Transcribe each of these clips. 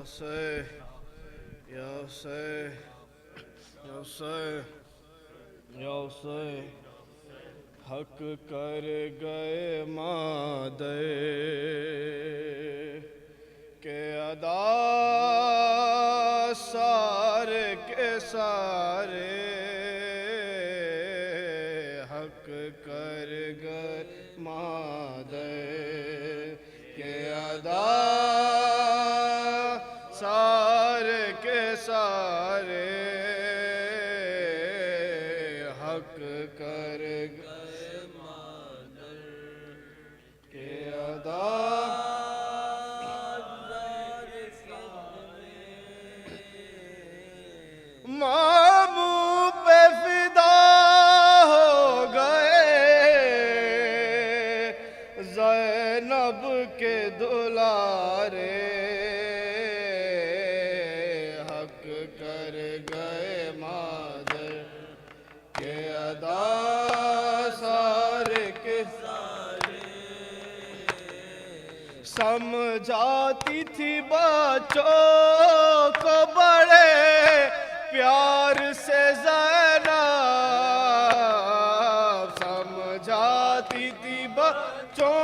say, yo say, yo say, yo say, हक कर गए मादे के अदा सारे के सारे हक कर गए मादे के अदा सारे के सारे हक कर गए मादर के अदा मामू पे फिदा हो गए ज़ैनब के दुलारे हक कर गए मादर के अदा सारे के सारे समझाती थी बच्चों को बड़े प्यार से ज़ैनब समझाती थी बच्चों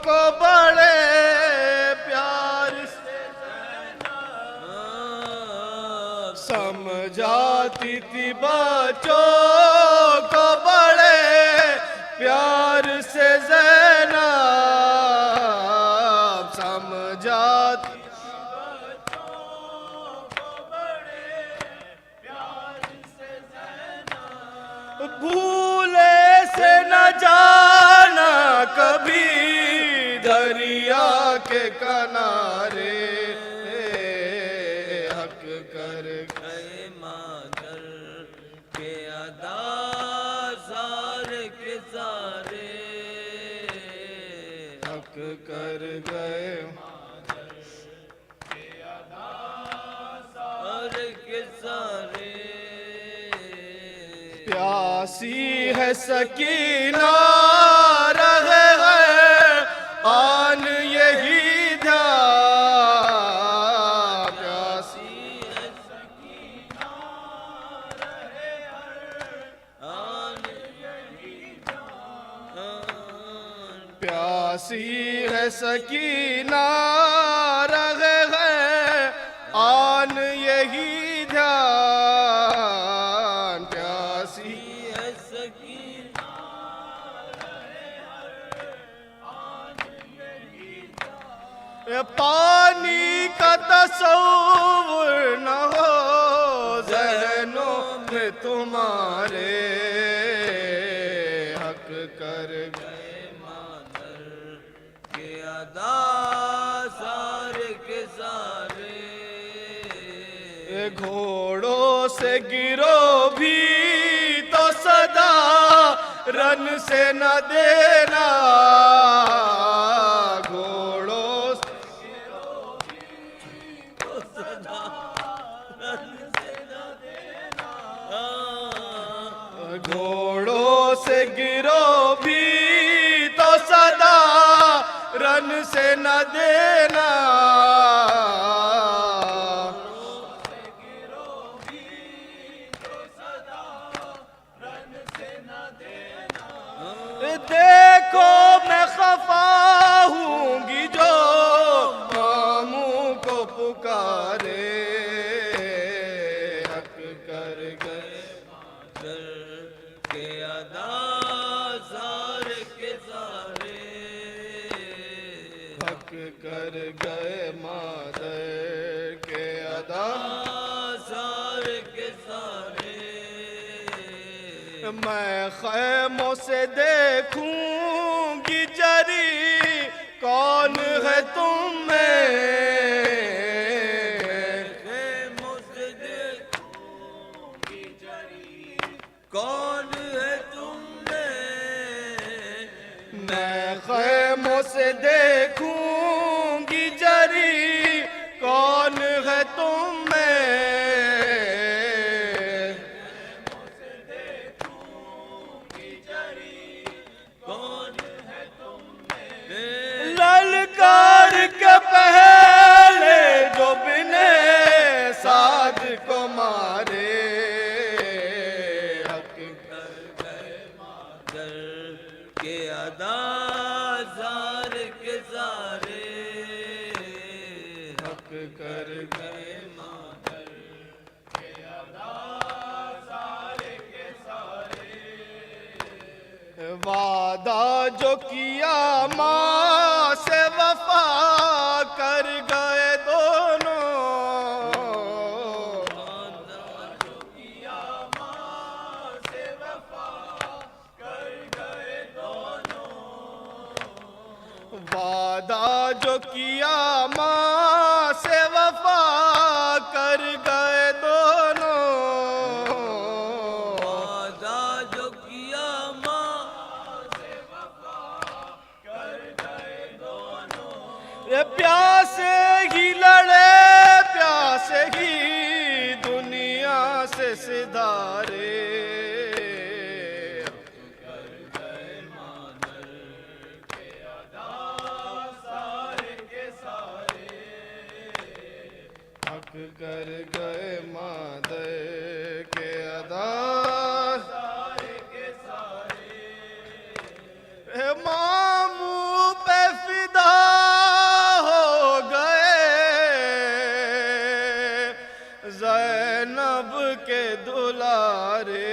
को बड़े प्यार से ज़ैनब समझाती थी बच्चों को बड़े प्यार से ज़ैनब समझाती भूले से न जाना कभी दरिया के किनारे हक कर गए मादर के अदा सारे के सारे हक कर गए मादर के अदा सारे के सारे प्यासी है सकीना रहे है आन यही ध्यान प्यासी है सकीना रहे आन यही ध्यान प्यासी है सकीना रहे है आन यही ध्यान प्यासी है सकीना रहे आन यही ध्यान पानी का तसव्वुर न हो ज़हनों में तुम्हारे हक कर गए मादर के अदा सारे के सारे घोड़ों से गिरो भी तो सदा रन से न देना घोड़ों से गिरो भी तो सदा रन से न देना घोड़ों से गिरो भी तो सदा रन से न देना देखो मैं खफा हूँगी जो मामू को पुकारे हक कर गए मादर के अदा सारे के सारे हक कर गए मादर के अदा सारे के सारे मैं खैमों से देखूंगी जरी कौन है तुम में खैमों से देखूंगी जरी कौन है तुम में मैं खैमों से देखूंगी जरी कौन है तुम में ललकार के पहले जो कर गए मादर के अदा सारे के सारे। वादा जो किया माँ से वफा कर गए दोनों। वादा जो किया माँ से वफा कर गए दोनों। वादा जो किया माँ से वफा कर गए दोनों। वादा जो किया माँ से वफा कर गए दोनों। रे प्यासे ही लड़े प्यासे ही दुनिया से सिधारे। कर गए मादर के अदा सारे के सारे। मामू पे फिदा हो गए ज़ैनब के दुलारे।